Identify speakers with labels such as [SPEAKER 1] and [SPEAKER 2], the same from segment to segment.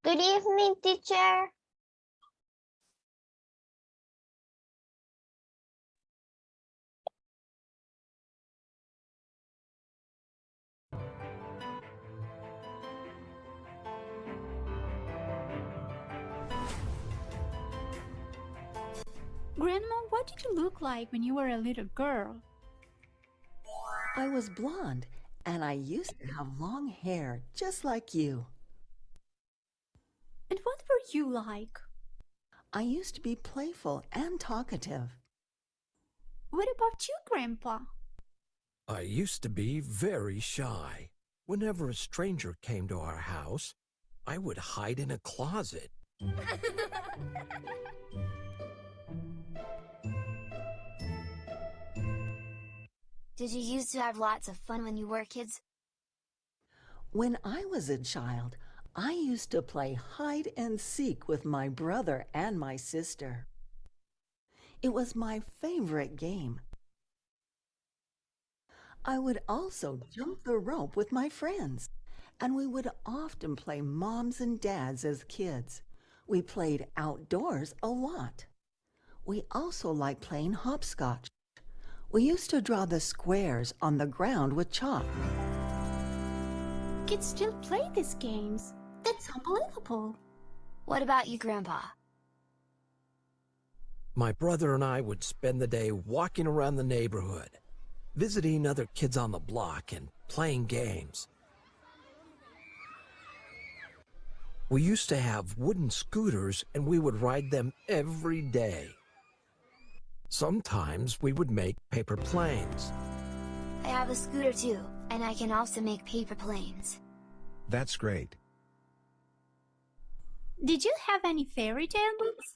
[SPEAKER 1] Good evening, teacher.
[SPEAKER 2] Grandma, what did you look like when you were a little girl?
[SPEAKER 3] I was blonde, and I used to have long hair, just like you.
[SPEAKER 2] And what were you like?
[SPEAKER 3] I used to be playful and talkative.
[SPEAKER 2] What about you, Grandpa?
[SPEAKER 4] I used to be very shy. Whenever a stranger came to our house, I would hide in a closet.
[SPEAKER 1] Did you used to have lots of fun when you were kids?
[SPEAKER 3] When I was a child, I used to play hide and seek with my brother and my sister. It was my favorite game. I would also jump the rope with my friends, and we would often play moms and dads as kids. We played outdoors a lot. We also liked playing hopscotch. We used to draw the squares on the ground with chalk.
[SPEAKER 2] Kids still play these games. That's unbelievable.
[SPEAKER 1] What about you, Grandpa?
[SPEAKER 4] My brother and I would spend the day walking around the neighborhood, visiting other kids on the block and playing games. We used to have wooden scooters and we would ride them every day. Sometimes we would make paper planes.
[SPEAKER 1] I have a scooter too, and I can also make paper planes.
[SPEAKER 5] That's great.
[SPEAKER 2] Did you have any fairy tale books?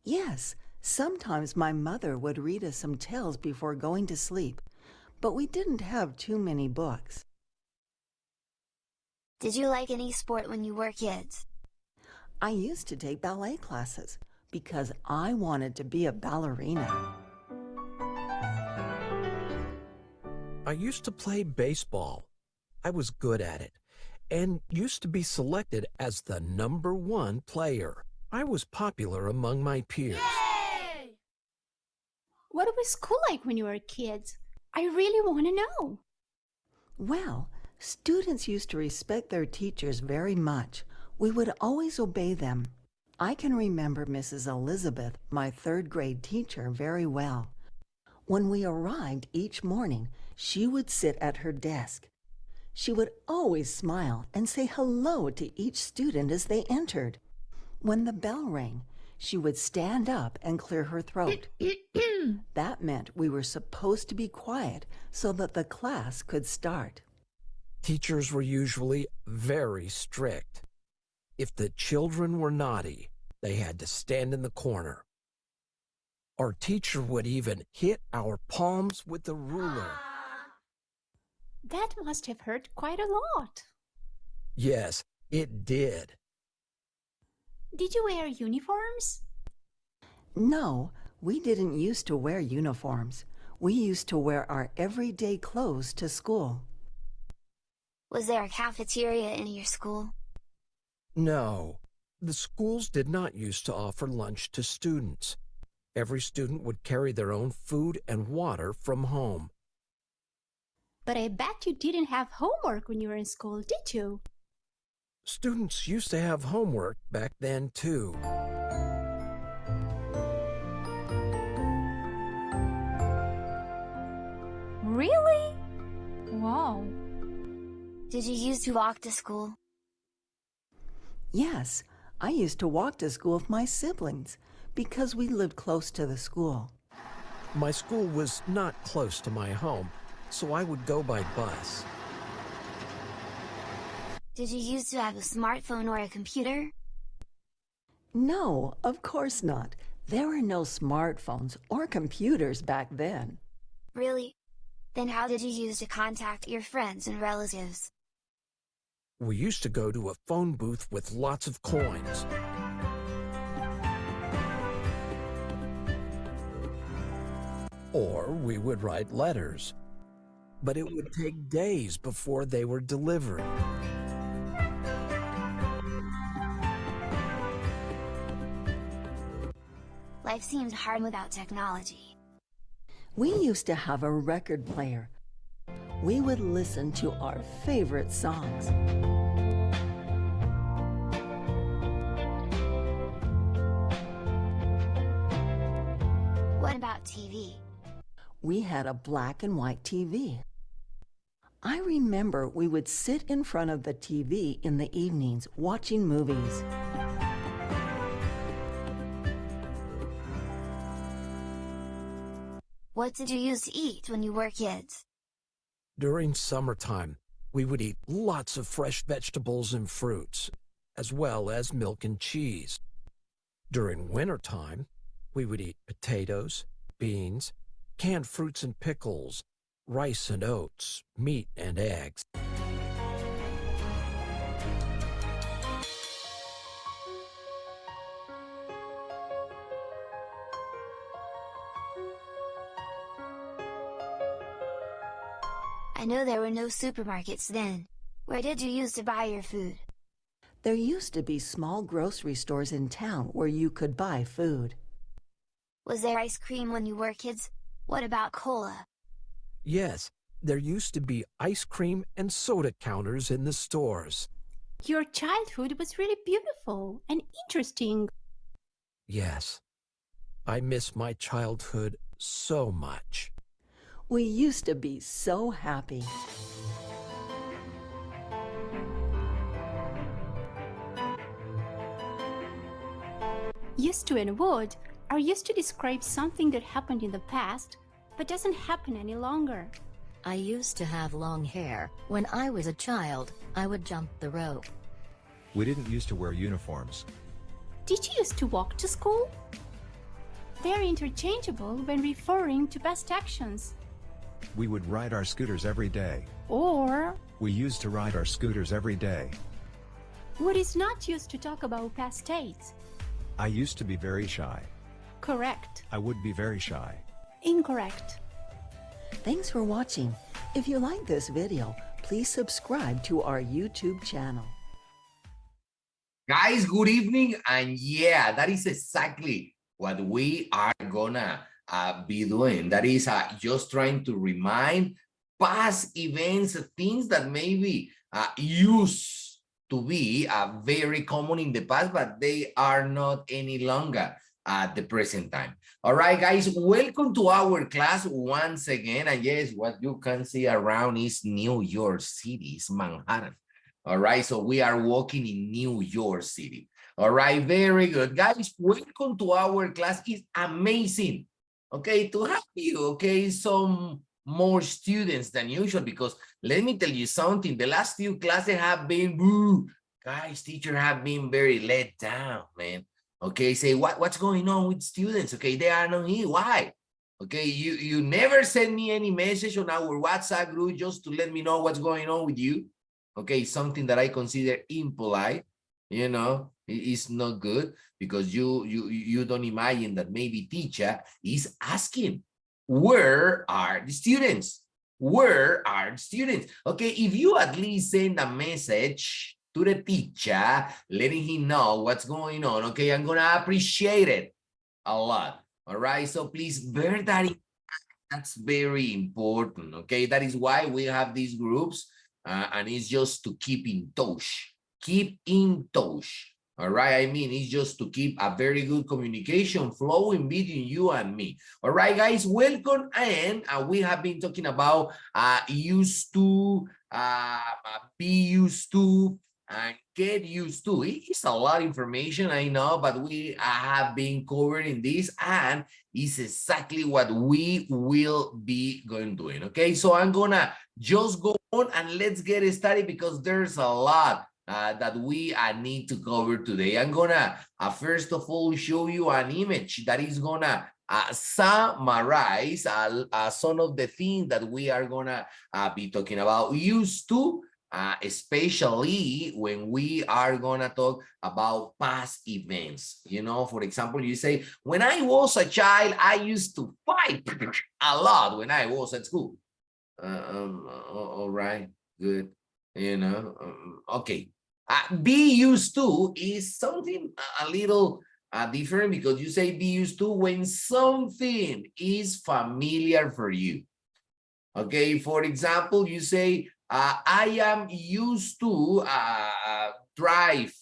[SPEAKER 3] Yes, sometimes my mother would read us some tales before going to sleep, but we didn't have too many books.
[SPEAKER 1] Did you like any sport when you were kids?
[SPEAKER 3] I used to take ballet classes because I wanted to be a ballerina.
[SPEAKER 4] I used to play baseball. I was good at it and used to be selected as the #1 player. I was popular among my peers.
[SPEAKER 2] Yay! What was school like when you were kids? I really want to know.
[SPEAKER 3] Well, students used to respect their teachers very much. We would always obey them. I can remember Mrs. Elizabeth, my third-grade teacher, very well. When we arrived each morning, she would sit at her desk. She would always smile and say hello to each student as they entered. When the bell rang, she would stand up and clear her throat. That meant we were supposed to be quiet so that the class could start.
[SPEAKER 4] Teachers were usually very strict. If the children were naughty, they had to stand in the corner. Our teacher would even hit our palms with the ruler.
[SPEAKER 2] That must have hurt quite a lot.
[SPEAKER 4] Yes, it did.
[SPEAKER 2] Did you wear uniforms?
[SPEAKER 3] No, we didn't used to wear uniforms. We used to wear our everyday clothes to school.
[SPEAKER 1] Was there a cafeteria in your school?
[SPEAKER 4] No, the schools did not used to offer lunch to students. Every student would carry their own food and water from home.
[SPEAKER 2] But I bet you didn't have homework when you were in school, did you?
[SPEAKER 4] Students used to have homework back then, too.
[SPEAKER 2] Really? Wow.
[SPEAKER 1] Did you used to walk to school?
[SPEAKER 3] Yes, I used to walk to school with my siblings because we lived close to the school.
[SPEAKER 4] My school was not close to my home, so I would go by bus.
[SPEAKER 1] Did you used to have a smartphone or a computer?
[SPEAKER 3] No, of course not. There were no smartphones or computers back then.
[SPEAKER 1] Really? Then how did you use to contact your friends and relatives?
[SPEAKER 4] We used to go to a phone booth with lots of coins. Or we would write letters. But it would take days before they were delivered.
[SPEAKER 1] life seems hard without technology.
[SPEAKER 3] We used to have a record player. We would listen to our favorite songs.
[SPEAKER 1] What about TV?
[SPEAKER 3] We had a black and white TV. I remember we would sit in front of the TV in the evenings watching movies.
[SPEAKER 1] What did you use to eat when you were kids?
[SPEAKER 4] During summertime, we would eat lots of fresh vegetables and fruits, as well as milk and cheese. During wintertime, we would eat potatoes, beans, canned fruits and pickles, rice and oats, meat and eggs.
[SPEAKER 1] I know there were no supermarkets then. Where did you use to buy your food?
[SPEAKER 3] There used to be small grocery stores in town where you could buy food.
[SPEAKER 1] Was there ice cream when you were kids? What about cola?
[SPEAKER 4] Yes, there used to be ice cream and soda counters in the stores.
[SPEAKER 2] Your childhood was really beautiful and interesting.
[SPEAKER 4] Yes, I miss my childhood so much.
[SPEAKER 3] We used to be so happy.
[SPEAKER 2] Used to and would are used to describe something that happened in the past, but doesn't happen any longer.
[SPEAKER 5] I used to have long hair. When I was a child, I would jump the rope.
[SPEAKER 6] We didn't used to wear uniforms.
[SPEAKER 2] Did you used to walk to school? They're interchangeable when referring to past actions.
[SPEAKER 6] We would ride our scooters every day.
[SPEAKER 2] Or
[SPEAKER 6] We used to ride our scooters every day.
[SPEAKER 2] would is not used to talk about past states.
[SPEAKER 6] I used to be very shy.
[SPEAKER 2] Correct.
[SPEAKER 6] I would be very shy.
[SPEAKER 2] Incorrect.
[SPEAKER 3] Thanks for watching. If you like this video, please subscribe to our YouTube channel.
[SPEAKER 7] Guys, good evening. And yeah, that is exactly what we are gonna be doing. That is just trying to remind past events, things that maybe used to be very common in the past, but they are not any longer at the present time. All right, guys, welcome to our class once again. And yes, what you can see around is New York City, it's Manhattan. All right, so we are walking in New York City. All right, very good. Guys, welcome to our class. It's amazing, okay, to have you, okay, some more students than usual, because let me tell you something, the last few classes have been, guys, teachers have been very let down, man. Okay, say, what's going on with students? Okay, they are not here, why? Okay, you never send me any message on our WhatsApp group just to let me know what's going on with you. Okay, something that I consider impolite, you know, it's not good, because you don't imagine that maybe teacher is asking, where are the students? Where are the students? Okay, if you at least send a message to the teacher, letting him know what's going on, okay, I'm gonna appreciate it a lot. All right, so please bear that in mind. That's very important, okay? That is why we have these groups. And it's just to keep in touch. Keep in touch. All right. I mean, it's just to keep a very good communication flowing between you and me. All right, guys, welcome. And we have been talking about used to, be used to, and get used to. It's a lot of information, I know, but we have been covering this, and it's exactly what we will be doing. Okay, so I'm gonna just go on and let's get started, because there's a lot that we need to cover today. I'm gonna first of all show you an image that is gonna summarize some of the things that we are gonna be talking about. Used to, especially when we are gonna talk about past events. You know, for example, you say, when I was a child, I used to fight a lot when I was at school. All right, good. You know, okay. Be used to is something a little different because you say be used to when something is familiar for you. Okay, for example, you say, I am used to drive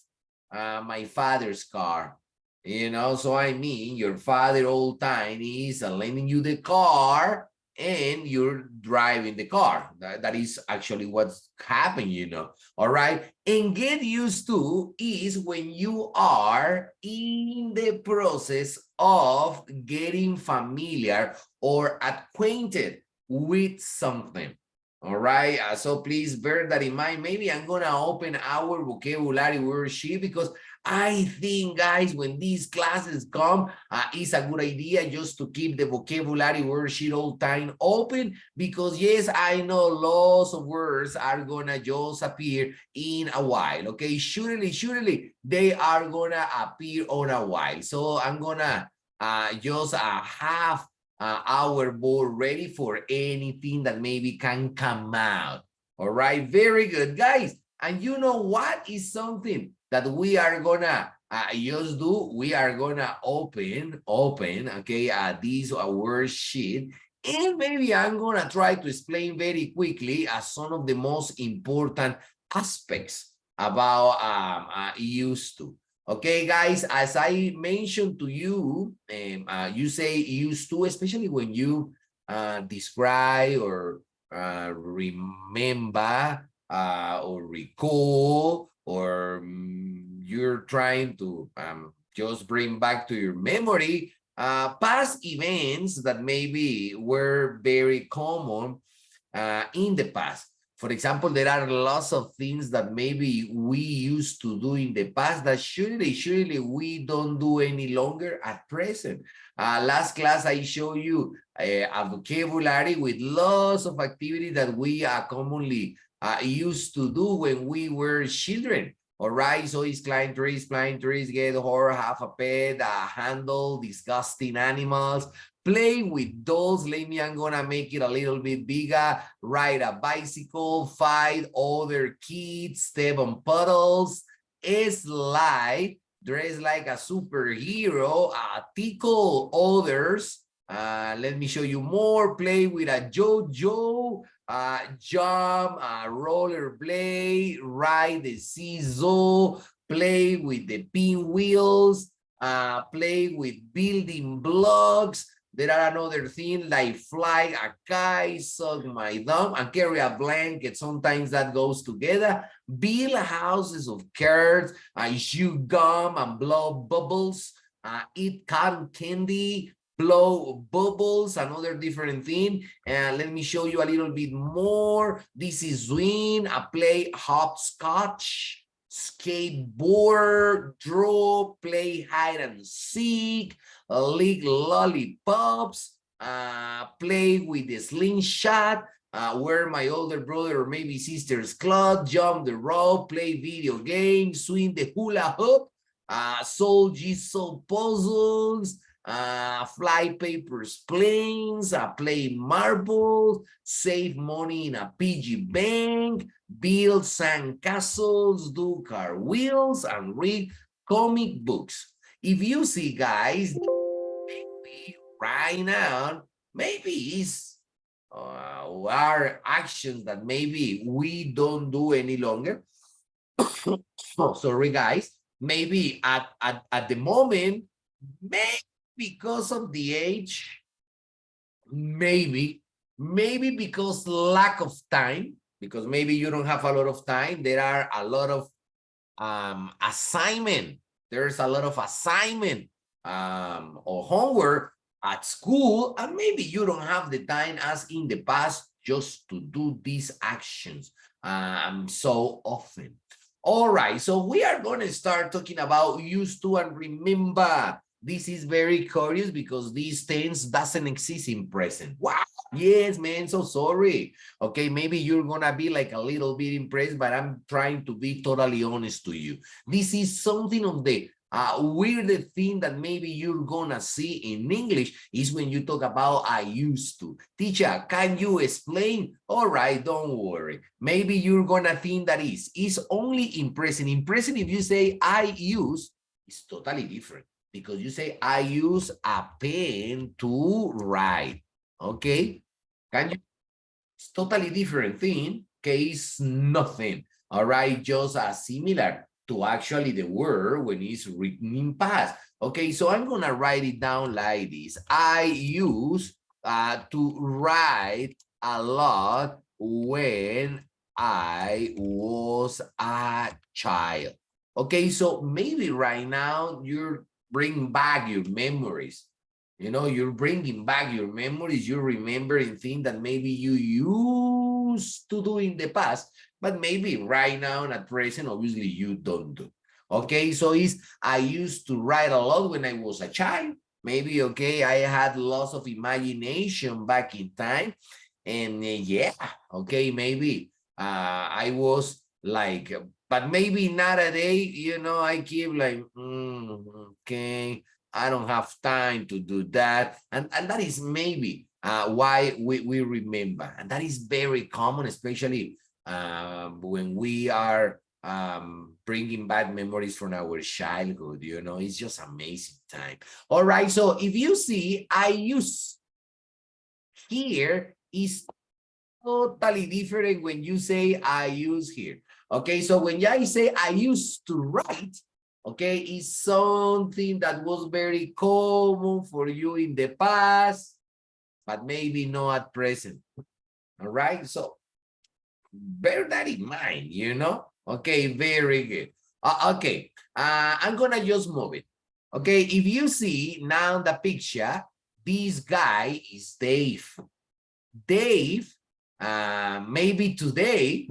[SPEAKER 7] my father's car. You know, so I mean, your father all time is lending you the car and you're driving the car. That is actually what's happening, you know. All right. And get used to is when you are in the process of getting familiar or acquainted with something. All right. So please bear that in mind. Maybe I'm going to open our vocabulary worksheet because I think, guys, when these classes come, it's a good idea just to keep the vocabulary worksheet all time open because, yes, I know lots of words are going to just appear in a while, okay? Surely, they are going to appear on a while. So I'm going to just have our board ready for anything that maybe can come out. All right, very good, guys. And you know what is something that we are gonna just do? We are gonna open, okay, this worksheet, and maybe I'm gonna try to explain very quickly some of the most important aspects about used to. Okay, guys, as I mentioned to you, you say used to, especially when you describe or remember or recall, or you're trying to just bring back to your memory past events that maybe were very common in the past. For example, there are lots of things that maybe we used to do in the past that surely we don't do any longer at present. Last class, I showed you a vocabulary with lots of activity that we commonly used to do when we were children. All right, so it's climb trees, get horror, have a pet, handle disgusting animals, play with dolls. I'm gonna make it a little bit bigger. Ride a bicycle, fight other kids, step on puddles, slide, dress like a superhero, tickle others. Let me show you more. Play with a JoJo, jump, rollerblade, ride the seesaw, play with the pinwheels, play with building blocks. There are another thing like fly a kite, suck my thumb, and carry a blanket. Sometimes that goes together. Build houses of cards, chew gum and blow bubbles, eat cotton candy, blow bubbles, another different thing. And let me show you a little bit more. This is swing, play hopscotch, skateboard, draw, play hide and seek, lick lollipops, play with the slingshot, wear my older brother or maybe sister's cloth, jump the rope, play video games, swing the hula hoop, solve jigsaw puzzles, fly papers planes, play marbles, save money in a piggy bank, build sand castles, do car wheels, and read comic books. If you see, guys, maybe right now, maybe it's our actions that maybe we don't do any longer. Oh, sorry, guys. Maybe at the moment, maybe because of the age, maybe because lack of time, because maybe you don't have a lot of time. There are a lot of assignment. There's a lot of assignment or homework at school, and maybe you don't have the time as in the past just to do these actions so often. All right, so we are going to start talking about used to and remember. This is very curious because these tense doesn't exist in present. Wow. Yes, man, so sorry. Okay, maybe you're gonna be like a little bit impressed, but I'm trying to be totally honest to you. This is something of the weird thing that maybe you're gonna see in English is when you talk about I used to. Teacher, can you explain? All right, don't worry. Maybe you're gonna think that it's only in present. In present, if you say I use, it's totally different. because you say, I use a pen to write. Okay? Can you? It's totally different thing. Okay, it's nothing. All right, just similar to actually the word when it's written in past. Okay, so I'm gonna write it down like this. I use to write a lot when I was a child. Okay, so maybe right now you're bringing back your memories. You know, you're bringing back your memories. You're remembering things that maybe you used to do in the past, but maybe right now and at present, obviously you don't do. Okay, so it's I used to write a lot when I was a child. Maybe, okay, I had lots of imagination back in time. And yeah, okay, maybe I was like, but maybe not a day, you know, I keep like, okay, I don't have time to do that. And that is maybe why we remember. And that is very common, especially when we are bringing back memories from our childhood, you know, it's just amazing time. All right, so if you see, I use here is totally different when you say I use here. Okay, so when I say I used to write, okay, it's something that was very common for you in the past, but maybe not at present. All right, so bear that in mind, you know? Okay, very good. Okay, I'm gonna just move it. Okay, if you see now the picture, this guy is Dave. Dave, maybe today,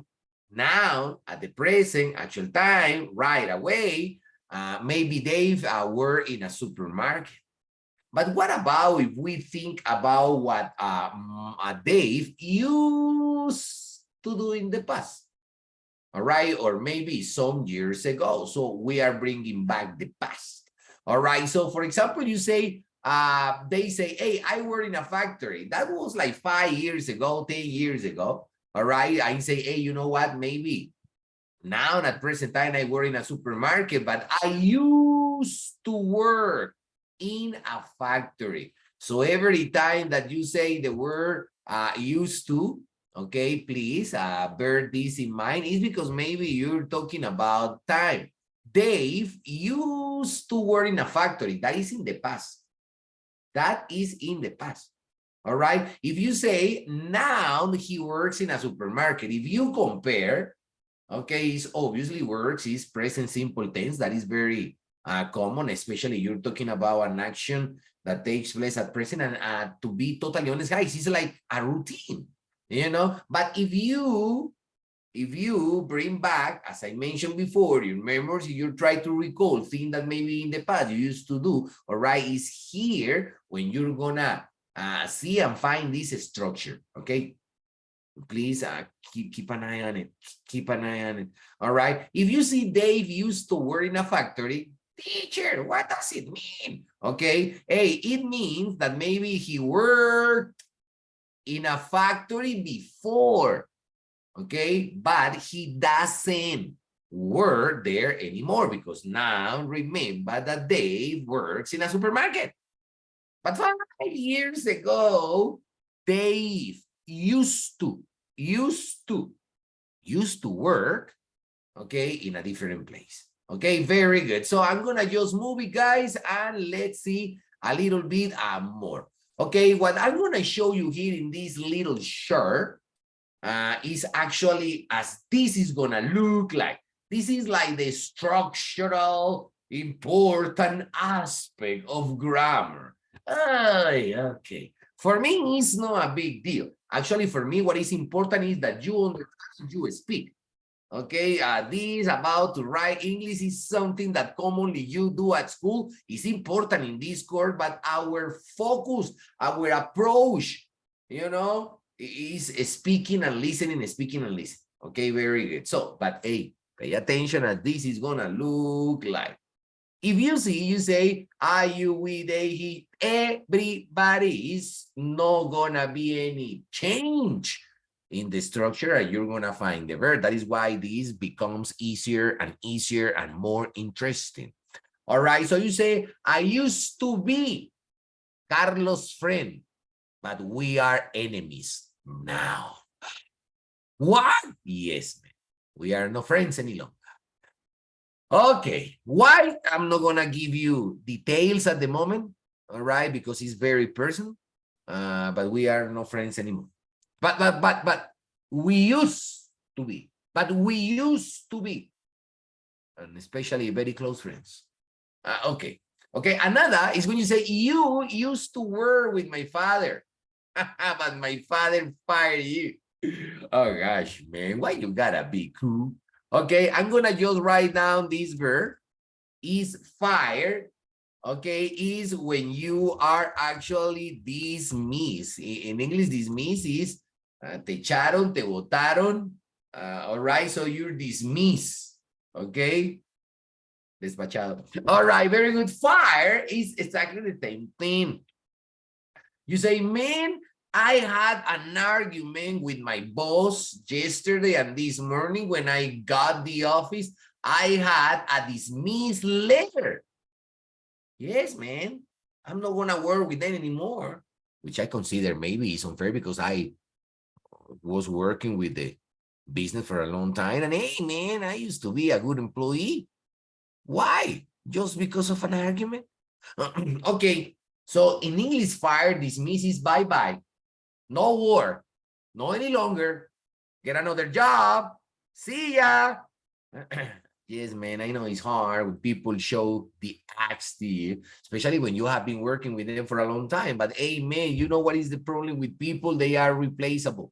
[SPEAKER 7] now, at the present, actual time, right away, maybe Dave work in a supermarket. But what about if we think about what Dave used to do in the past? All right, or maybe some years ago. So we are bringing back the past. All right, so for example, you say, they say, hey, I work in a factory. That was like 5 years ago, 10 years ago. All right, I say, hey, you know what, maybe now at present time I work in a supermarket, but I used to work in a factory. So every time that you say the word used to, okay, please bear this in mind, is because maybe you're talking about time. Dave used to work in a factory. That is in the past. That is in the past. All right. If you say now he works in a supermarket, if you compare, okay, it's obviously works is present simple tense. That is very common, especially you're talking about an action that takes place at present. And to be totally honest, guys, it's like a routine, you know. But if you bring back, as I mentioned before, your memories, you try to recall things that maybe in the past you used to do, all right, is here when you're gonna see and find this structure, okay? Please keep an eye on it. Keep an eye on it. All right. If you see Dave used to work in a factory, teacher, what does it mean? Okay. Hey, it means that maybe he worked in a factory before. Okay. But he doesn't work there anymore because now remember that Dave works in a supermarket. But 5 years ago, Dave used to work, okay, in a different place. Okay, very good. So I'm gonna just move it, guys, and let's see a little bit more. Okay, what I'm gonna show you here in this little chart is actually as this is gonna look like. This is like the structural important aspect of grammar. Okay. For me, it's not a big deal. Actually, for me, what is important is that you understand, you speak. Okay, this about to write English is something that commonly you do at school. It's important in this course, but our focus, our approach, you know, is speaking and listening, speaking and listening. Okay, very good. So, but hey, pay attention as this is gonna look like. If you see, you say, I, you, we, they, he, everybody is not gonna be any change in the structure and you're gonna find the verb. That is why this becomes easier and easier and more interesting. All right, so you say, I used to be Carlos' friend, but we are enemies now. What? Yes, man. We are no friends any longer. Okay, why? I'm not gonna give you details at the moment, all right, because it's very personal, but we are no friends anymore. But we used to be, and especially very close friends. Okay, another is when you say, you used to work with my father, but my father fired you. Oh gosh, man, why you gotta be cool? Okay, I'm gonna just write down this verb. Is fired, okay, is when you are actually dismissed. In English, dismiss is te echaron, te botaron. All right, so you're dismissed, okay? Despachado. All right, very good. Fire is exactly the same thing. You say, man, I had an argument with my boss yesterday and this morning when I got the office. I had a dismiss letter. Yes, man. I'm not going to work with them anymore, which I consider maybe is unfair because I was working with the business for a long time. And hey, man, I used to be a good employee. Why? Just because of an argument? Okay, so in English, fire, dismiss is bye-bye. No war. No any longer. Get another job. See ya. Yes, man, I know it's hard when people show the axe to you, especially when you have been working with them for a long time. But hey, man, you know what is the problem with people? They are replaceable.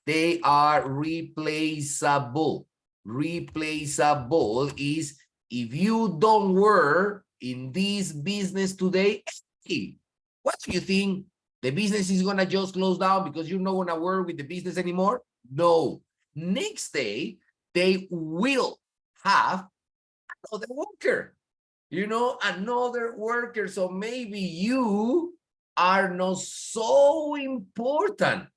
[SPEAKER 7] They are replaceable. Replaceable is if you don't work in this business today, hey, what do you think? The business is going to just close down because you're not going to work with the business anymore? No. Next day, they will have another worker, another worker. So maybe you are not so important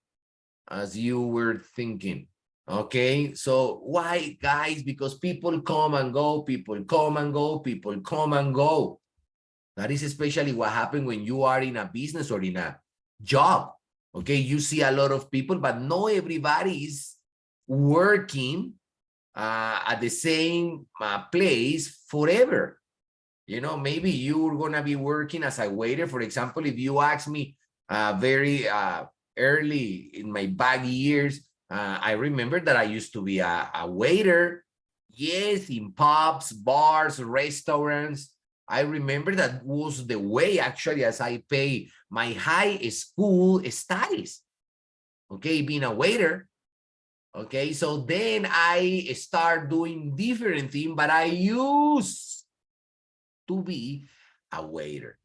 [SPEAKER 7] as you were thinking. Okay, so why, guys? Because people come and go, people come and go, people come and go. That is especially what happens when you are in a business or in a job. Okay, you see a lot of people, but not everybody is working at the same place forever. Maybe you're gonna be working as a waiter. For example, if you ask me very early in my back years, I remember that I used to be a waiter. Yes, in pubs, bars, restaurants. I remember that was the way actually as I pay my high school studies. Okay, being a waiter. Okay, so then I start doing different things, but I used to be a waiter.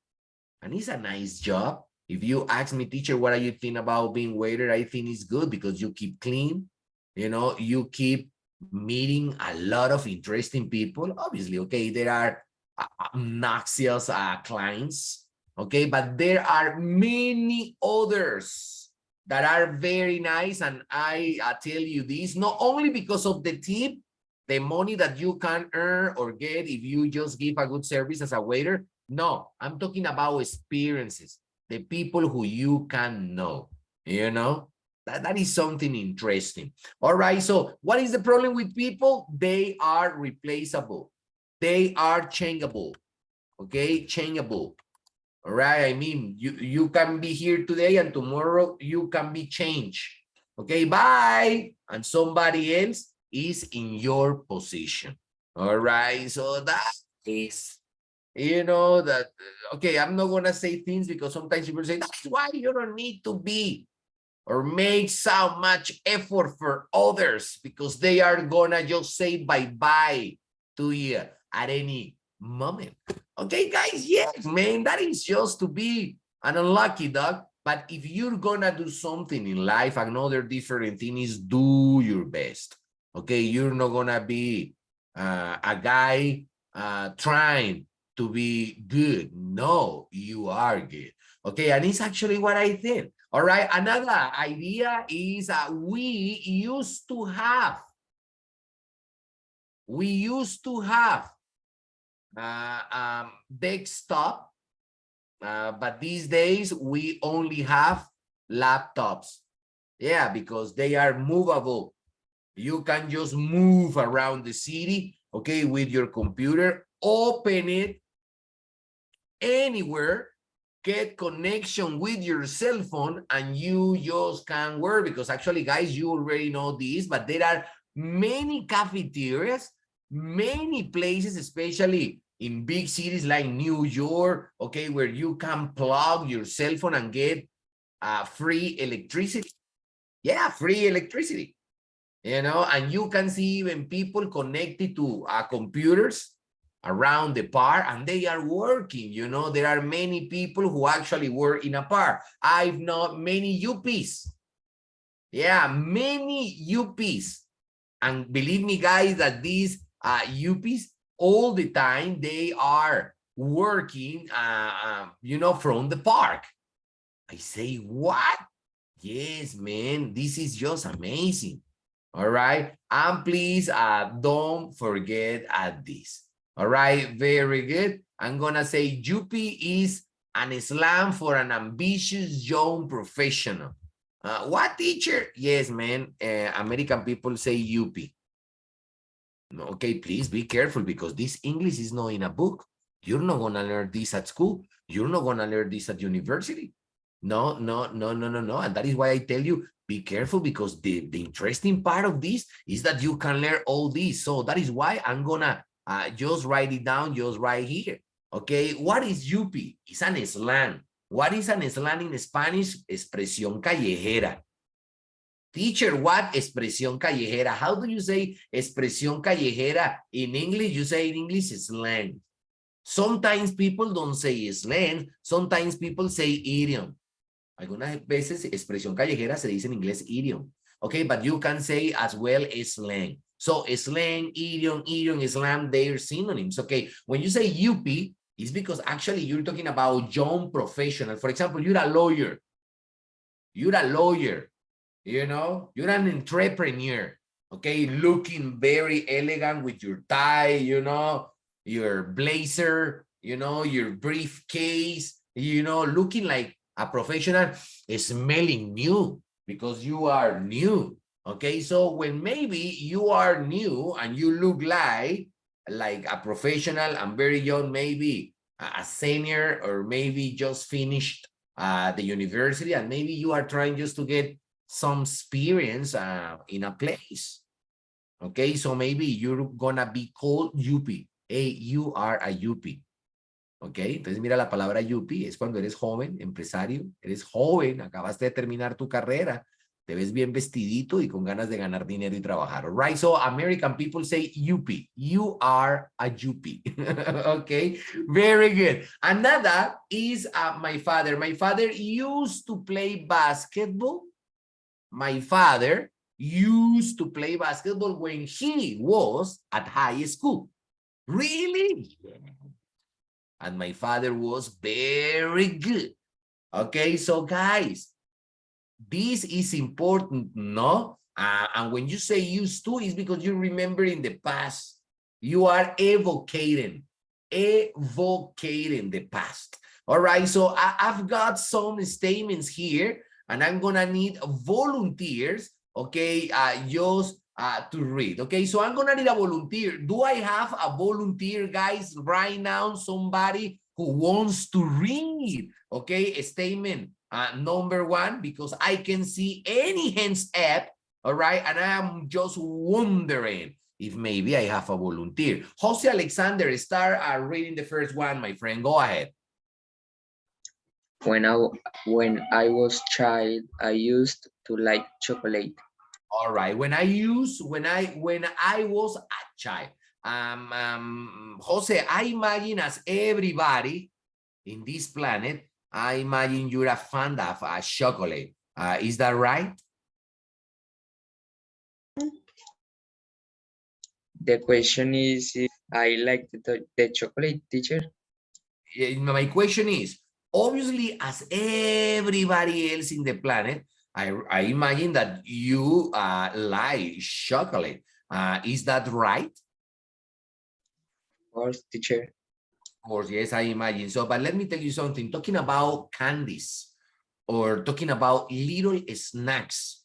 [SPEAKER 7] And it's a nice job. If you ask me, teacher, what do you think about being waiter? I think it's good because you keep clean. You keep meeting a lot of interesting people. Obviously, okay, there are obnoxious clients, okay, but there are many others that are very nice. And I tell you this, not only because of the tip, the money that you can earn or get if you just give a good service as a waiter. No, I'm talking about experiences, the people who you can know, that is something interesting. All right, so what is the problem with people? They are replaceable. They are changeable, okay, changeable. All right, I mean, you can be here today and tomorrow you can be changed. Okay, bye. And somebody else is in your position. All right, so that is, that, okay, I'm not going to say things because sometimes people say, that's why you don't need to be or make so much effort for others because they are going to just say bye-bye to you at any moment. Okay, guys, yes, man, that is just to be an unlucky dog. But if you're gonna do something in life, another different thing is do your best. Okay, you're not gonna be a guy trying to be good. No, you are good. Okay, and it's actually what I think. All right, another idea is we used to have. We used to have. desktop, but these days we only have laptops. Yeah, because they are movable. You can just move around the city, okay, with your computer, open it anywhere, get connection with your cell phone, and you just can work. Because actually, guys, you already know this, but there are many cafeterias, many places, especially in big cities like New York, okay, where you can plug your cell phone and get free electricity. Yeah, free electricity, you know, and you can see even people connected to computers around the park, and they are working. You know, there are many people who actually work in a park. I've known many UPs. Yeah, many UPs. And believe me, guys, that these UPs all the time, they are working, you know, from the park. I say, what? Yes, man, this is just amazing. All right. And please don't forget this. All right. Very good. I'm going to say UP is an slang for an ambitious young professional. What teacher? Yes, man. American people say UP. Okay, please be careful, because this English is not in a book. You're not going to learn this at school. You're not going to learn this at university. No, no, no, no, no, no. And that is why I tell you, be careful, because the interesting part of this is that you can learn all this. So that is why I'm gonna just write it down just right here. Okay, what is UP? It's an slang. What is an slang in Spanish? Expresión callejera. Teacher, what expresión callejera? How do you say expresión callejera in English? You say in English slang. Sometimes people don't say slang. Sometimes people say idiom. Algunas veces expresión callejera se dice en inglés idiom. Okay, but you can say as well slang. So slang, idiom, slang, they're synonyms. Okay, when you say UP, it's because actually you're talking about young professional. For example, you're a lawyer. You're a lawyer. You know, you're an entrepreneur. Okay, looking very elegant with your tie, you know, your blazer, you know, your briefcase, you know, looking like a professional, smelling new, because you are new. Okay, so when maybe you are new and you look like a professional and very young, maybe a senior, or maybe just finished the university, and maybe you are trying just to get some experience in a place. Okay, so maybe you're gonna be called UP. Hey, you are a UP. Ok, entonces mira, la palabra UP es cuando eres joven, empresario, eres joven, acabaste de terminar tu carrera, te ves bien vestidito y con ganas de ganar dinero y trabajar. All right, so American people say UP. You are a UP. Okay, very good. Another is my father. My father used to play basketball. My father used to play basketball when he was at high school. Really? And my father was very good. Okay, so guys, this is important, no? And when you say used to, it's because you remember in the past. You are evocating the past. All right, so I've got some statements here, and I'm gonna need volunteers, okay, just to read. Okay, so I'm gonna need a volunteer. Do I have a volunteer, guys, right now? Somebody who wants to read, okay, a statement number one, because I can see any hands up, all right, and I'm just wondering if maybe I have a volunteer. Jose Alexander, start reading the first one, my friend. Go ahead.
[SPEAKER 8] When I was child, I used to like chocolate.
[SPEAKER 7] All right. When I was a child, Jose, I imagine as everybody in this planet, I imagine you're a fan of chocolate. Is that right?
[SPEAKER 8] The question is if I like the chocolate, teacher.
[SPEAKER 7] My question is, obviously, as everybody else in the planet, I imagine that you like chocolate. Is that right?
[SPEAKER 8] Of course, teacher.
[SPEAKER 7] course, yes, I imagine. So, but let me tell you something, talking about candies or talking about little snacks,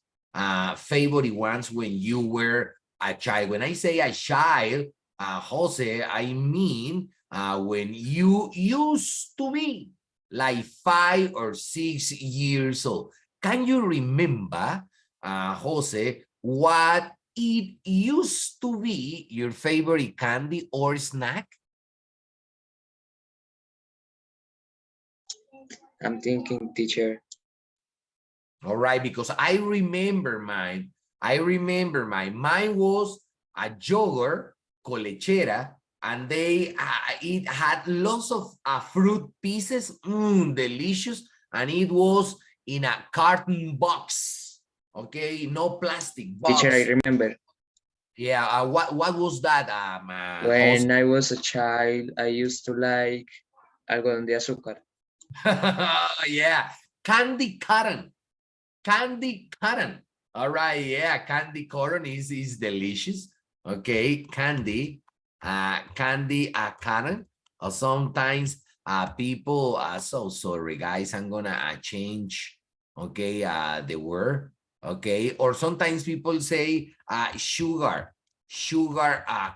[SPEAKER 7] favorite ones when you were a child. When I say a child, Jose, I mean when you used to be like 5 or 6 years old. Can you remember, Jose, what it used to be your favorite candy or snack?
[SPEAKER 8] I'm thinking, teacher.
[SPEAKER 7] All right, because I remember mine. Mine was a yogurt colechera, and it had lots of fruit pieces, delicious, and it was in a carton box. Okay, no plastic
[SPEAKER 8] Teacher, I
[SPEAKER 7] box.
[SPEAKER 8] remember.
[SPEAKER 7] Yeah, what was that?
[SPEAKER 8] When I was a child, I used to like algodón de azúcar.
[SPEAKER 7] Yeah, candy cotton. Candy cotton. All right, yeah, candy cotton is delicious. Okay, candy cotton. Or sometimes people so sorry guys, I'm gonna change, okay, the word, okay, or sometimes people say sugar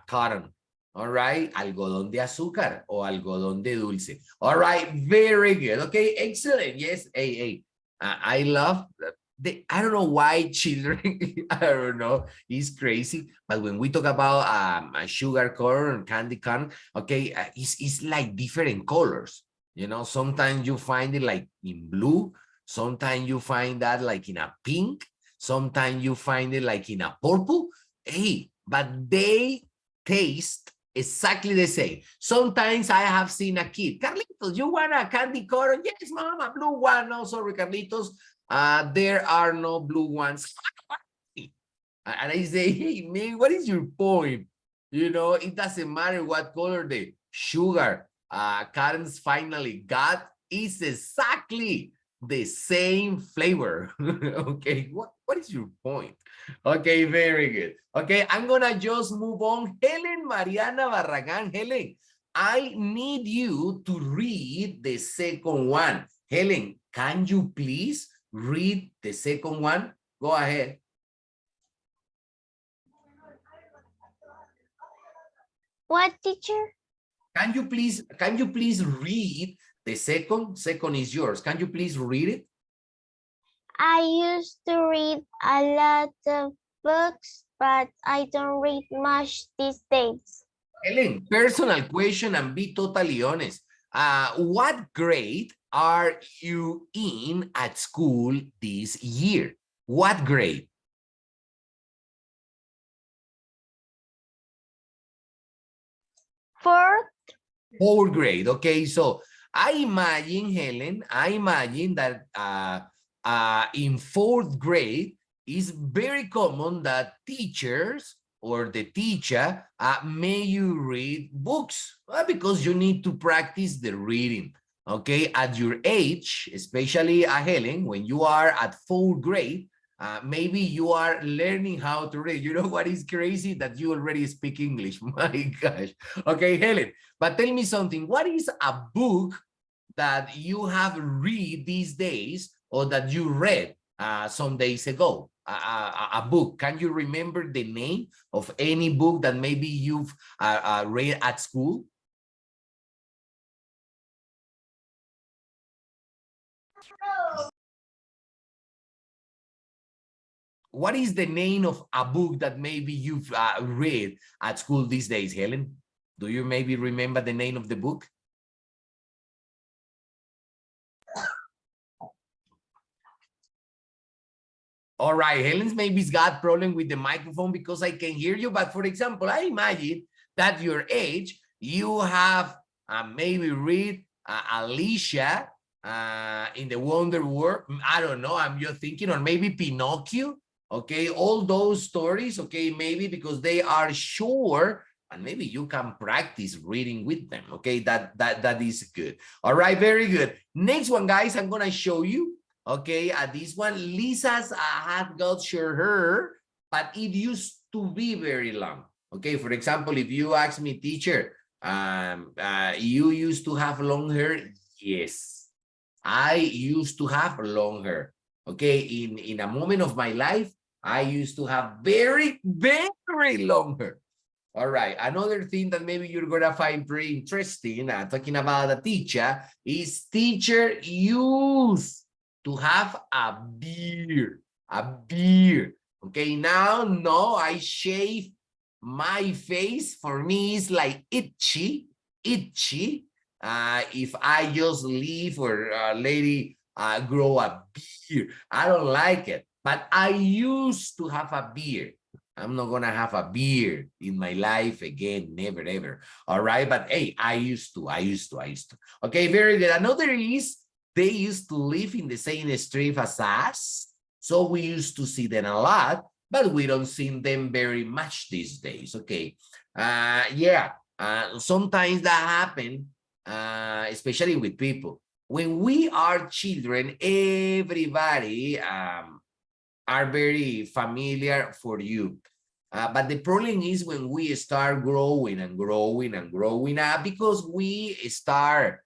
[SPEAKER 7] cotton. All right, algodón de azúcar o algodón de dulce. All right, very good. Okay, excellent. Yes, hey, I love I don't know why children, I don't know, it's crazy. But when we talk about a sugar corn, candy corn, okay, it's like different colors. You know, sometimes you find it like in blue, sometimes you find that like in a pink, sometimes you find it like in a purple. Hey, but they taste exactly the same. Sometimes I have seen a kid, Carlitos, you want a candy corn? Yes, mom, a blue one. No, sorry, Carlitos. There are no blue ones. And I say, hey, man, what is your point? You know, it doesn't matter what color the sugar Karen's finally got. It's exactly the same flavor. Okay, what is your point? Okay, very good. Okay, I'm gonna just move on. Helen Mariana Barragan. Helen, I need you to read the second one. Helen, can you please read the second one? Go ahead.
[SPEAKER 1] What, teacher?
[SPEAKER 7] Can you please read the second? Second is yours. Can you please read it?
[SPEAKER 1] I used to read a lot of books, but I don't read much these days.
[SPEAKER 7] Helen, personal question and be totally honest. What grade are you in at school this year? What grade?
[SPEAKER 1] Fourth,
[SPEAKER 7] Fourth grade. Okay, so I imagine, Helen, I imagine that in fourth grade, it's very common that teachers or the teacher may you read books because you need to practice the reading. Okay, at your age, especially Helen, when you are at fourth grade, maybe you are learning how to read. You know what is crazy? That you already speak English. My gosh. Okay, Helen, but tell me something. What is a book that you have read these days or that you read some days ago? A book. Can you remember the name of any book that maybe you've read at school? What is the name of a book that maybe you've read at school these days, Helen? Do you maybe remember the name of the book? All right, Helen's maybe's got problem with the microphone because I can hear you. But for example, I imagine that your age, you have maybe read Alicia in the Wonder World. I don't know. I'm just thinking, or maybe Pinocchio. Okay, all those stories. Okay, maybe because they are short, and maybe you can practice reading with them. Okay, that is good. All right, very good. Next one, guys, I'm gonna show you. Okay, this one, Lisa's had got short hair, but it used to be very long. Okay, for example, if you ask me, teacher, You used to have long hair? Yes, I used to have long hair. Okay, in a moment of my life, I used to have very, very long hair. All right, another thing that maybe you're gonna find pretty interesting, talking about a teacher, is teacher used to have a beard, Okay, now, no, I shave my face. For me, it's like itchy. If I just leave or lady grow a beard, I don't like it. But I used to have a beard. I'm not gonna have a beard in my life again, never, ever. All right, but hey, I used to. Okay, very good. Another is they used to live in the same street as us, so we used to see them a lot, but we don't see them very much these days. Okay, yeah, sometimes that happen, especially with people. When we are children, everybody are very familiar for you. But the problem is when we start growing and growing and growing up, because we start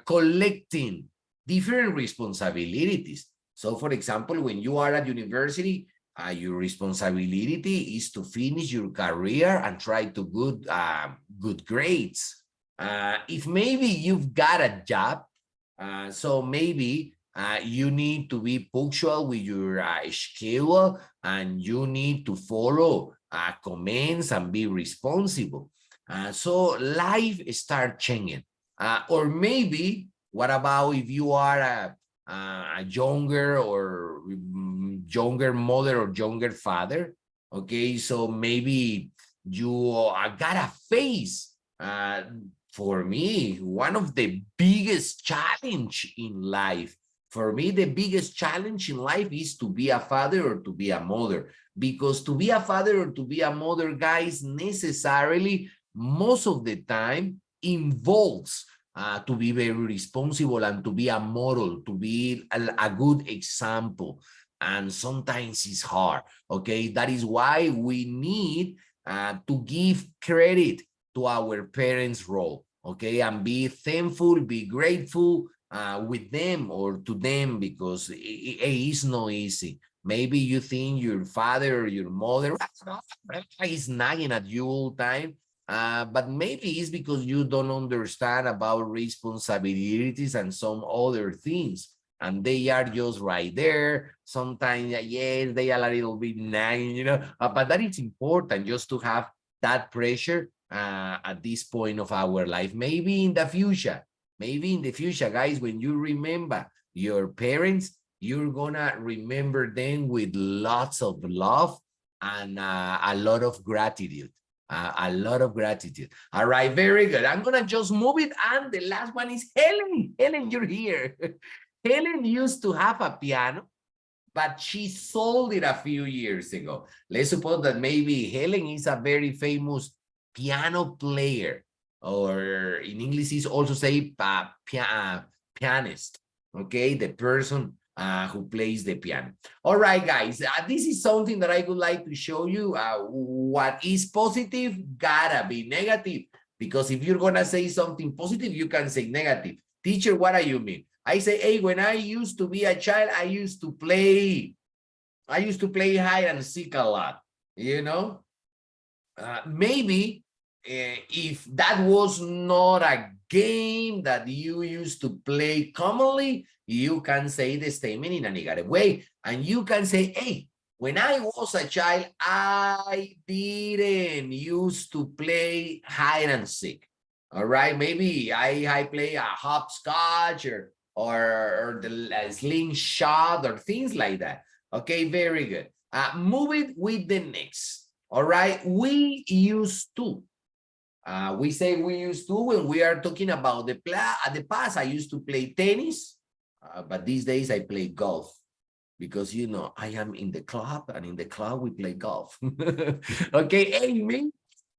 [SPEAKER 7] collecting different responsibilities. So, for example, when you are at university, your responsibility is to finish your career and try to good grades. If maybe you've got a job, so maybe you need to be punctual with your schedule, and you need to follow commands and be responsible. So life start changing. Or maybe, what about if you are a younger or younger mother or younger father? Okay, so maybe you gotta face for me, one of the biggest challenge in life. For me, the biggest challenge in life is to be a father or to be a mother. Because to be a father or to be a mother, guys, necessarily, most of the time, involves to be very responsible and to be a model, to be a good example. And sometimes it's hard, okay? That is why we need to give credit to our parents' role, okay? And be thankful, be grateful with them or to them, because it is not easy. Maybe you think your father or your mother is nagging at you all the time, but maybe it's because you don't understand about responsibilities and some other things. And they are just right there. Sometimes, yes, they are a little bit nagging, but that is important, just to have that pressure at this point of our life. Maybe in the future, guys, when you remember your parents, you're gonna remember them with lots of love and a lot of gratitude. A lot of gratitude. All right, very good. I'm gonna just move it. And the last one is Helen. Helen, you're here. Helen used to have a piano, but she sold it a few years ago. Let's suppose that maybe Helen is a very famous piano player, or in English is also say pianist, okay? The person who plays the piano. All right, guys, this is something that I would like to show you. What is positive gotta be negative, because if you're gonna say something positive, you can say negative. Teacher, what do you mean? I say, hey, when I used to be a child, I used to play hide and seek a lot, maybe if that was not a game that you used to play commonly, you can say the statement in a negative way. And you can say, hey, when I was a child, I didn't used to play hide and seek. All right, maybe I play a hopscotch or the slingshot or things like that. Okay, very good. Move it with the next. All right, we used to. We say we used to when we are talking about the past. I used to play tennis, but these days I play golf, because I am in the club, and in the club we play golf. Okay, hey, man,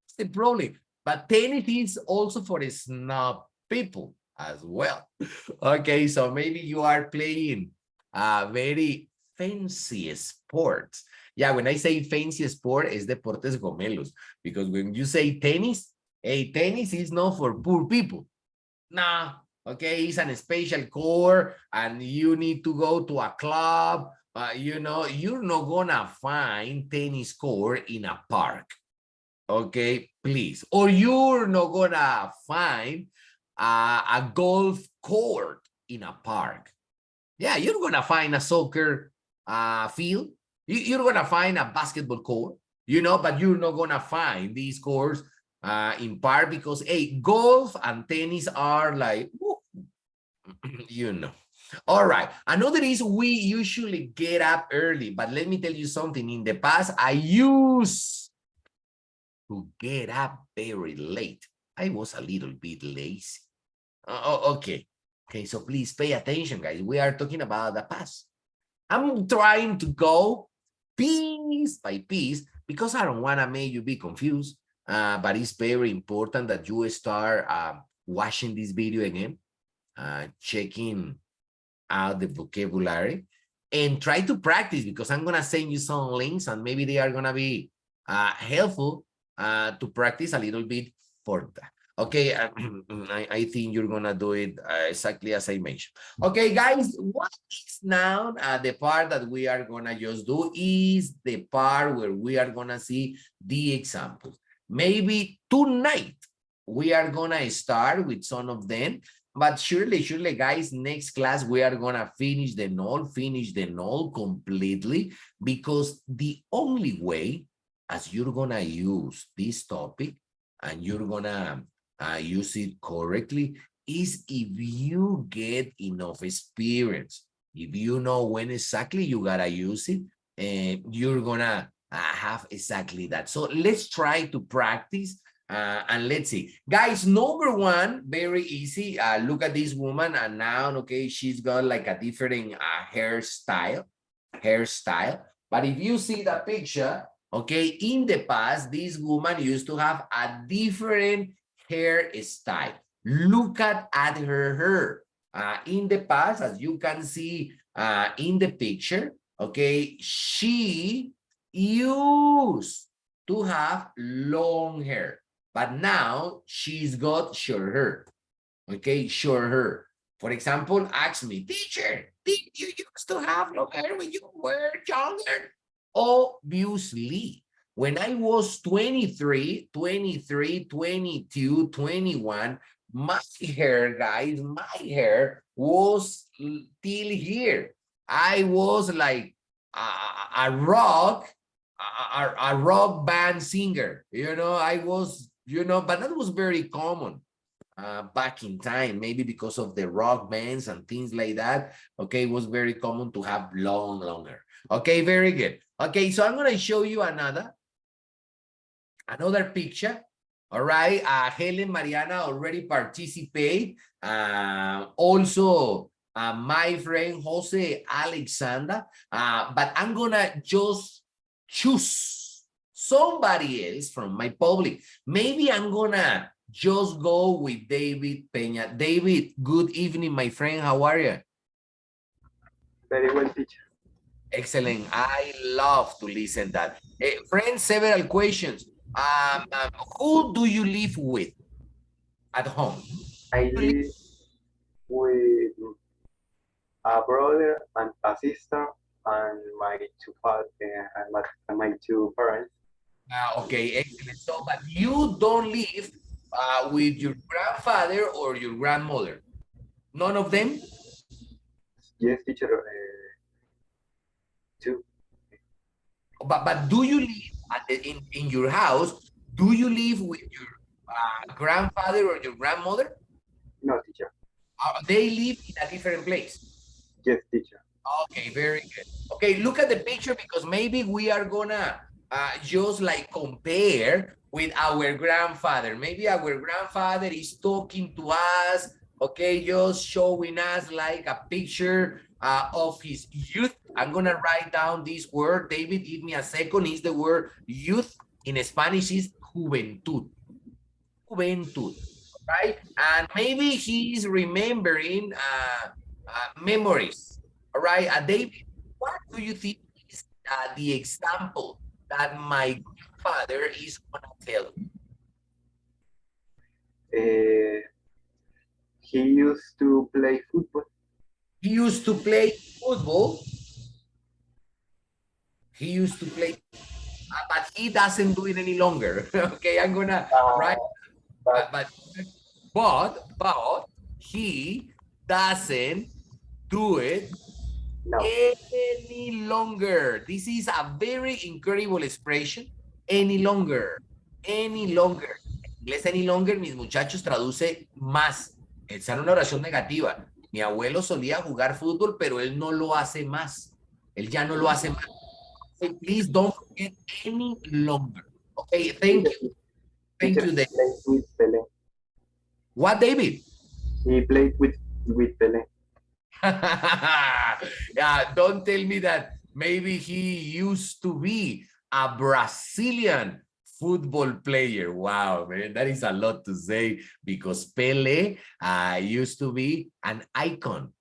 [SPEAKER 7] that's the problem. But tennis is also for snob people as well. Okay, so maybe you are playing very fancy sports. Yeah, when I say fancy sport, it's deportes gomelos, because when you say tennis, Hey, tennis is not for poor people. No, okay, it's an special court and you need to go to a club. You know, you're not gonna find tennis court in a park. Okay, please. Or you're not gonna find a golf court in a park. Yeah, you're gonna find a soccer field. You're gonna find a basketball court, you know, but you're not gonna find these courts in part because hey, golf and tennis are like, you know. All right. Another is we usually get up early, but let me tell you something. In the past, I used to get up very late. I was a little bit lazy. Okay. Okay, so please pay attention, guys. We are talking about the past. I'm trying to go piece by piece because I don't want to make you be confused. But it's very important that you start watching this video again, checking out the vocabulary, and try to practice because I'm going to send you some links and maybe they are going to be helpful to practice a little bit for that. Okay, I think you're gonna do it exactly as I mentioned. Okay, guys, what is now the part that we are gonna just do is the part where we are gonna see the examples. Maybe tonight we are gonna start with some of them, but surely, guys, next class we are gonna finish the null completely because the only way as you're gonna use this topic and you're gonna use it correctly is if you get enough experience. If you know when exactly you gotta use it, and you're gonna have exactly that. So let's try to practice and let's see. Guys, number one, very easy. Look at this woman and now, okay, she's got like a different hairstyle. But if you see the picture, okay, in the past, this woman used to have a different hairstyle. Look at her hair. In the past, as you can see in the picture, okay, she used to have long hair, but now she's got short hair. Okay, short hair. For example, ask me, teacher, did you used to have long hair when you were younger? Obviously. When I was 23, 22, 21, my hair, guys, my hair was till here. I was like a rock band singer. You know, I was, you know, but that was very common back in time, maybe because of the rock bands and things like that. Okay, it was very common to have long hair. Okay, very good. Okay, so I'm going to show you another picture. All right, Helen Mariana already participate. Also, my friend Jose Alexander. But I'm gonna just choose somebody else from my public. Maybe I'm gonna just go with David Peña. David, good evening, my friend. How are you?
[SPEAKER 9] Very well, teacher.
[SPEAKER 7] Excellent. I love to listen that. Friends, several questions. Who do you live with at home?
[SPEAKER 9] I live with a brother and a sister and my two parents.
[SPEAKER 7] Okay, excellent. So, but you don't live with your grandfather or your grandmother? None of them?
[SPEAKER 9] Yes, teacher. Two.
[SPEAKER 7] But do you live in your house? Do you live with your grandfather or your grandmother?
[SPEAKER 9] No, teacher.
[SPEAKER 7] They live in a different place.
[SPEAKER 9] Yes, teacher.
[SPEAKER 7] Okay, very good. Okay, look at the picture because maybe we are gonna just like compare with our grandfather. Maybe our grandfather is talking to us, okay, just showing us like a picture of his youth. I'm gonna write down this word. David, give me a second. Is the word youth. In Spanish is juventud. Juventud, right? And maybe he's remembering memories. All right, David, what do you think is the example that my grandfather is gonna tell?
[SPEAKER 9] Uh, he used to play football.
[SPEAKER 7] He used to play football. He used to play, but he doesn't do it any longer. Okay, I'm gonna write,
[SPEAKER 9] But
[SPEAKER 7] but he doesn't do it
[SPEAKER 9] no,
[SPEAKER 7] any longer. This is a very incredible expression. Any longer. Any longer. En inglés, any longer, mis muchachos, traduce más. Esa era una oración negativa. Mi abuelo solía jugar fútbol, pero él no lo hace más. Él ya no lo hace más. Okay, please don't forget any longer. Okay, thank you. Thank
[SPEAKER 9] teacher
[SPEAKER 7] you, David.
[SPEAKER 9] played with Pele.
[SPEAKER 7] What, David?
[SPEAKER 9] He played with Pele.
[SPEAKER 7] Yeah, don't tell me that maybe he used to be a Brazilian football player. Wow, man, that is a lot to say because Pele used to be an icon.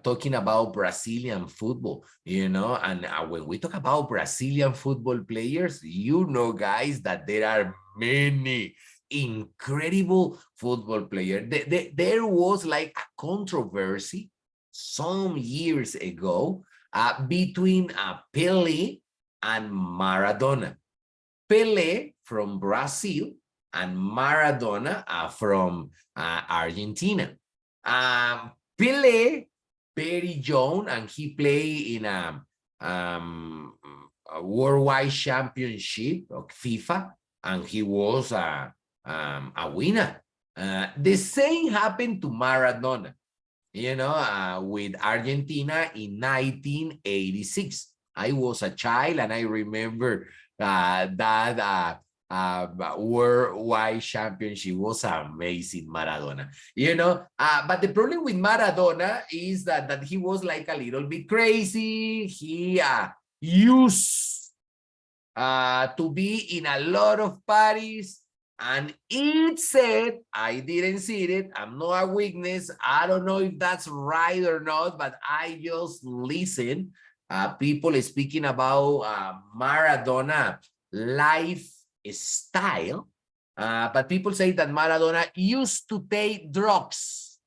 [SPEAKER 7] Talking about Brazilian football, you know, and when we talk about Brazilian football players, you know, guys, that there are many incredible football players. There was like a controversy some years ago between Pele and Maradona. Pele from Brazil and Maradona from Argentina. Pele, very young, and he played in a worldwide championship of FIFA, and he was a winner. The same happened to Maradona, you know, with Argentina in 1986. I was a child, and I remember that worldwide championship was amazing, Maradona, you know. But the problem with Maradona is that he was like a little bit crazy. He used to be in a lot of parties, and it said, I didn't see it, I'm not a witness, I don't know if that's right or not, but I just listen people speaking about Maradona lifestyle, but people say that Maradona used to take drugs,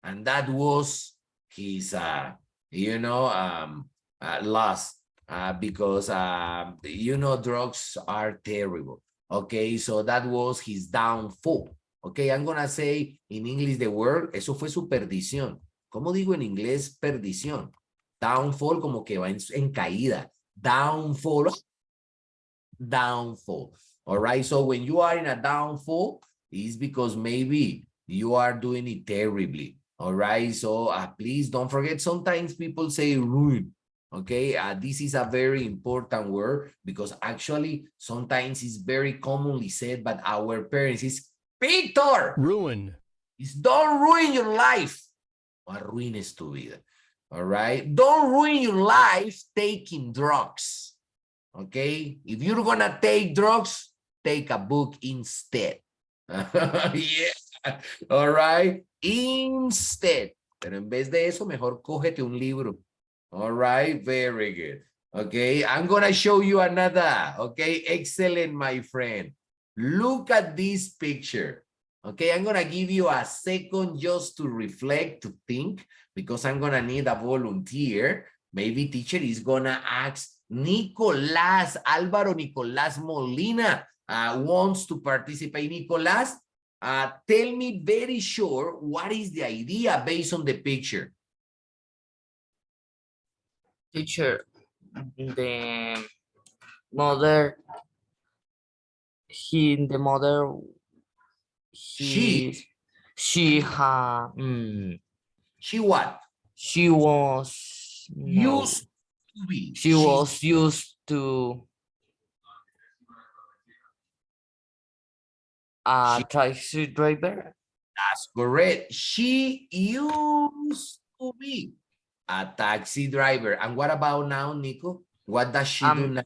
[SPEAKER 7] and that was his, you know, loss, because, you know, drugs are terrible. Okay, so that was his downfall. Okay, I'm gonna say in English the word, eso fue su perdición. ¿Cómo digo en inglés perdición? Downfall, como que va en caída. Downfall. All right, so when you are in a downfall, it's because maybe you are doing it terribly. All right, so please don't forget, sometimes people say ruin. Okay, this is a very important word because actually sometimes it's very commonly said by our parents. It's Victor.
[SPEAKER 10] Ruin.
[SPEAKER 7] It's don't ruin your life. Arruines tu vida. All right. Don't ruin your life taking drugs. Okay. If you're gonna take drugs, take a book instead. Yeah. All right. Instead. Pero en vez de eso, mejor cógete un libro. All right, very good. Okay, I'm gonna show you another. Okay, excellent, my friend. Look at this picture. Okay, I'm gonna give you a second just to reflect, to think, because I'm gonna need a volunteer. Maybe teacher is gonna ask Nicolás, Álvaro Nicolás Molina wants to participate. Nicolás, tell me very sure what is the idea based on the picture.
[SPEAKER 11] Teacher, the mother, she
[SPEAKER 7] what?
[SPEAKER 11] She was
[SPEAKER 7] used to be.
[SPEAKER 11] She was used to a taxi driver.
[SPEAKER 7] That's correct. She used to be a taxi driver. And what about now, Nico? What does she do now?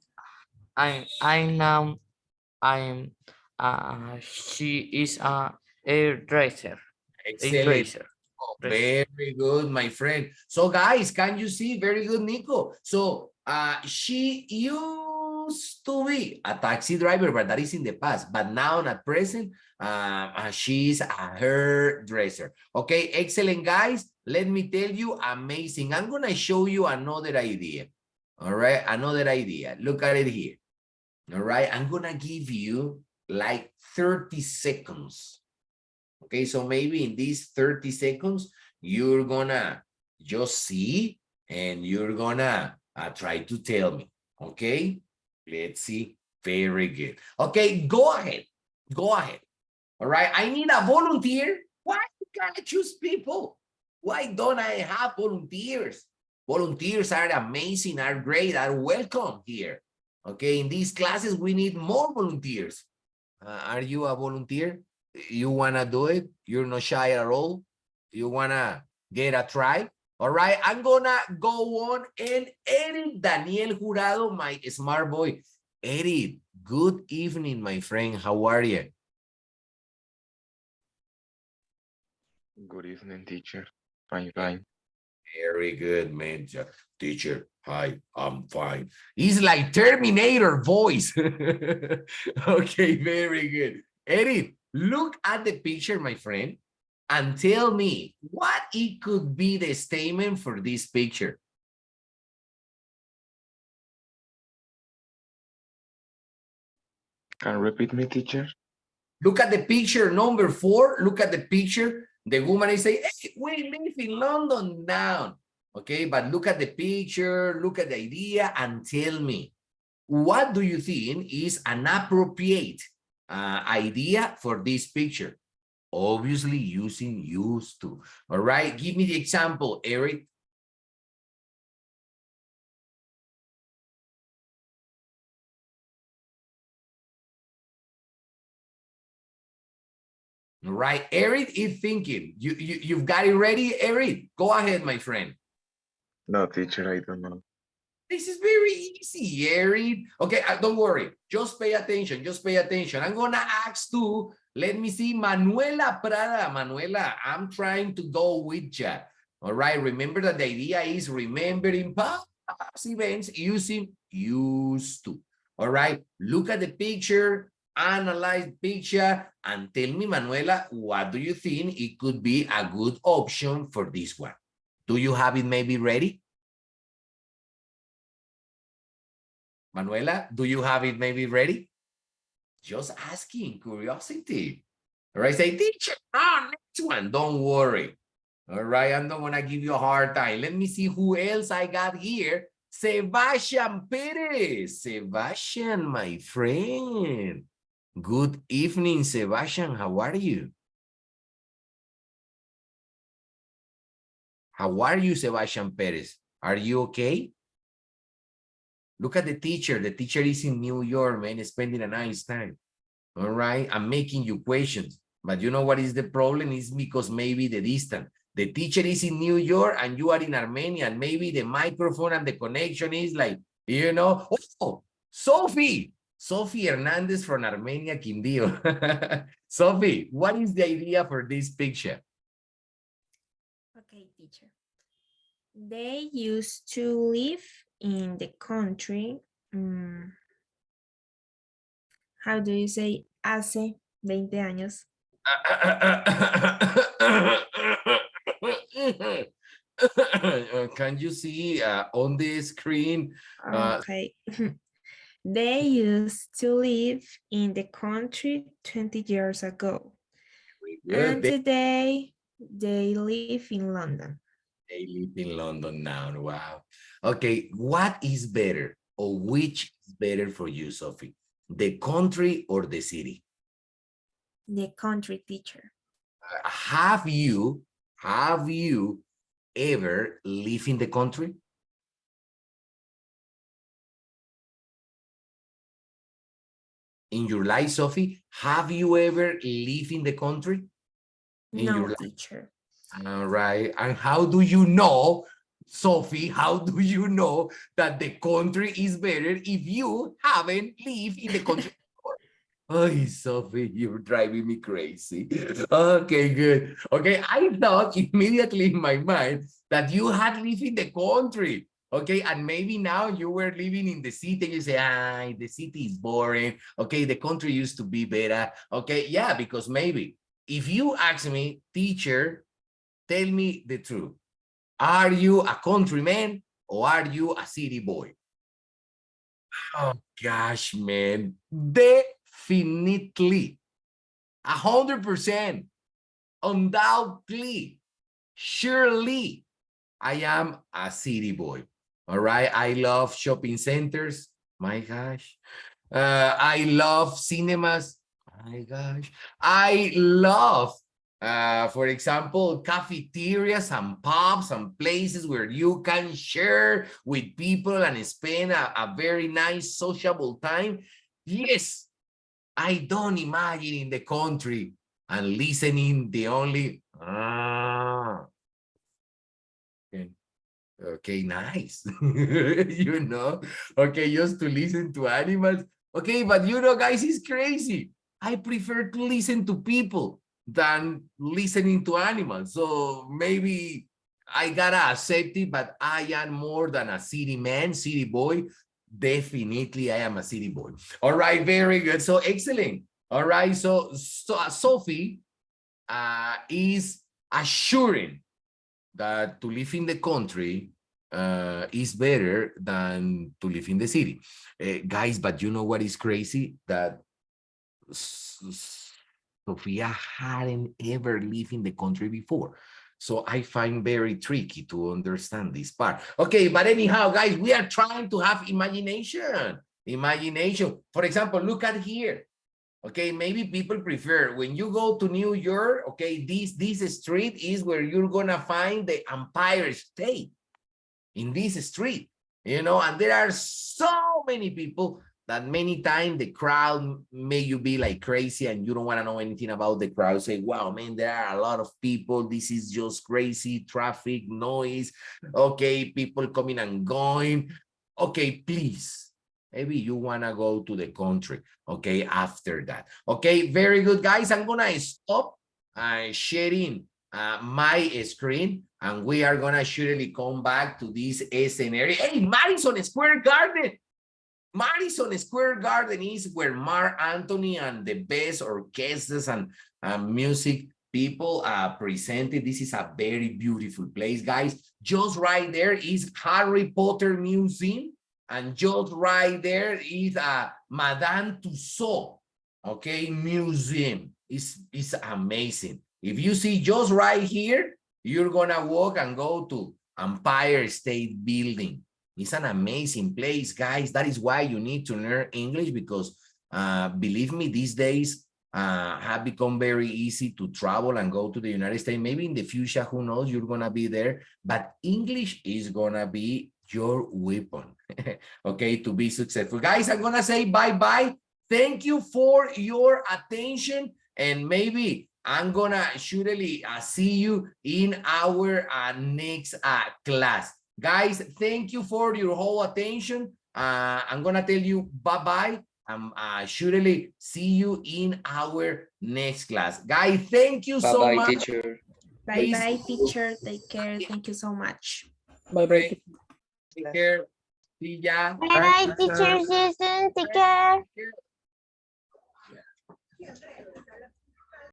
[SPEAKER 11] She is a hairdresser.
[SPEAKER 7] Excellent. Oh, very good, my friend. So guys, can you see? Very good, Nico. So she used used to be a taxi driver, but that is in the past. But now, at present, she's a hairdresser. Okay, excellent, guys. Let me tell you, amazing. I'm going to show you another idea. All right, another idea. Look at it here. All right, I'm going to give you like 30 seconds. Okay, so maybe in these 30 seconds, you're going to just see and you're going to try to tell me. Okay, let's see. Very good. Okay, go ahead. Go ahead. All right, I need a volunteer. Why you gotta choose people? Why don't I have volunteers? Volunteers are amazing, are great, are welcome here. Okay, in these classes, we need more volunteers. Are you a volunteer? You wanna do it? You're not shy at all? You wanna get a try? All right, I'm gonna go on and Eric Daniel Jurado, my smart boy. Eric, good evening, my friend. How are you?
[SPEAKER 9] Good evening, teacher. Fine.
[SPEAKER 7] Very good, man. Teacher, hi, I'm fine. He's like Terminator voice. Okay, very good. Eric, look at the picture, my friend, and tell me what it could be the statement for this picture.
[SPEAKER 9] Can you repeat me, teacher?
[SPEAKER 7] Look at the picture number 4. Look at the picture. The woman is saying, hey, we live in London now. Okay, but look at the picture, look at the idea, and tell me, what do you think is an appropriate idea for this picture? Obviously using used to. All right, give me the example, Eric. All right, Eric is thinking. You've got it ready, Eric? Go ahead, my friend.
[SPEAKER 9] No, teacher, I don't know.
[SPEAKER 7] This is very easy, Eric. Okay, don't worry. Just pay attention. Just pay attention. I'm going to ask too. Let me see. Manuela Prada. Manuela, I'm trying to go with you. All right. Remember that the idea is remembering past events using used to. All right. Look at the picture. Analyze the picture. And tell me, Manuela, what do you think it could be a good option for this one? Do you have it maybe ready? Manuela, do you have it maybe ready? Just asking, curiosity. All right, say, teacher, next one, don't worry. All right, I'm not gonna give you a hard time. Let me see who else I got here. Sebastian Perez. Sebastian, my friend. Good evening, Sebastian. How are you? How are you, Sebastian Perez? Are you okay? Look at the teacher. The teacher is in New York, man, spending a nice time. All right. I'm making you questions. But you know what is the problem? Is because maybe the distance. The teacher is in New York and you are in Armenia. And maybe the microphone and the connection is like, you know. Oh, Sophie. Sophie Hernandez from Armenia, Quindío. Sophie, what is the idea for this picture?
[SPEAKER 10] Okay, teacher. They used to live in the country. How do you say hace 20 años?
[SPEAKER 7] Can you see on the screen?
[SPEAKER 10] Okay. They used to live in the country 20 years ago. And today they live in London.
[SPEAKER 7] They live in London now. Wow. Okay, what is better or which is better for you, Sophie? The country or the city?
[SPEAKER 10] The country, teacher.
[SPEAKER 7] Have you ever lived in the country? In your life, Sophie, have you ever lived in the country?
[SPEAKER 10] No, teacher.
[SPEAKER 7] All right. And how do you know, Sophie, how do you know that the country is better if you haven't lived in the country before? Oh, Sophie, you're driving me crazy. Okay, good. Okay, I thought immediately in my mind that you had lived in the country. Okay, and maybe now you were living in the city, you say, ah, the city is boring. Okay, the country used to be better. Okay, yeah, because maybe if you ask me, teacher, tell me the truth. Are you a countryman or are you a city boy? Oh gosh, man, definitely, 100%, undoubtedly, surely, I am a city boy. All right, I love shopping centers. My gosh, I love cinemas. My gosh, I love, for example, cafeterias and pubs and places where you can share with people and spend a very nice sociable time. Yes, I don't imagine in the country and listening the only. Okay. Okay, nice. You know, okay, just to listen to animals. Okay, but you know, guys, it's crazy. I prefer to listen to people than listening to animals. So maybe I gotta accept it, but I am more than a city man, city boy. Definitely, I am a city boy. All right, very good. So excellent. All right, so Sophie is assuring that to live in the country is better than to live in the city. Guys, but you know what is crazy? That Sofia hadn't ever lived in the country before. So I find very tricky to understand this part. Okay, but anyhow, guys, we are trying to have imagination. Imagination. For example, look at here. Okay, maybe people prefer when you go to New York, okay, this street is where you're gonna find the Empire State, in this street, you know, and there are so many people that many times the crowd make you be like crazy and you don't want to know anything about the crowd. Say, wow, man, there are a lot of people. This is just crazy, traffic, noise. Okay, people coming and going. Okay, please. Maybe you want to go to the country, okay, after that. Okay, very good, guys. I'm going to stop sharing my screen, and we are going to surely come back to this scenario. Hey, Madison Square Garden. Madison Square Garden is where Mark Anthony and the best orchestras and music people presented. This is a very beautiful place, guys. Just right there is Harry Potter Museum. And just right there is Madame Tussauds, okay, museum. It's amazing. If you see just right here, you're gonna walk and go to Empire State Building. It's an amazing place, guys. That is why you need to learn English, because believe me, these days have become very easy to travel and go to the United States. Maybe in the future, who knows, you're gonna be there, but English is gonna be your weapon, okay, to be successful. Guys, I'm gonna say bye-bye. Thank you for your attention, and maybe I'm gonna surely see you in our next class. Guys, thank you for your whole attention. I'm gonna tell you bye-bye. Surely see you in our next class. Guys, thank you so
[SPEAKER 8] Bye-bye,
[SPEAKER 7] much.
[SPEAKER 8] teacher.
[SPEAKER 10] Bye-bye, teacher. Take care. Thank you so much.
[SPEAKER 8] Bye-bye.
[SPEAKER 7] Take care. See ya.
[SPEAKER 1] Bye bye, teacher. See you soon. Take care.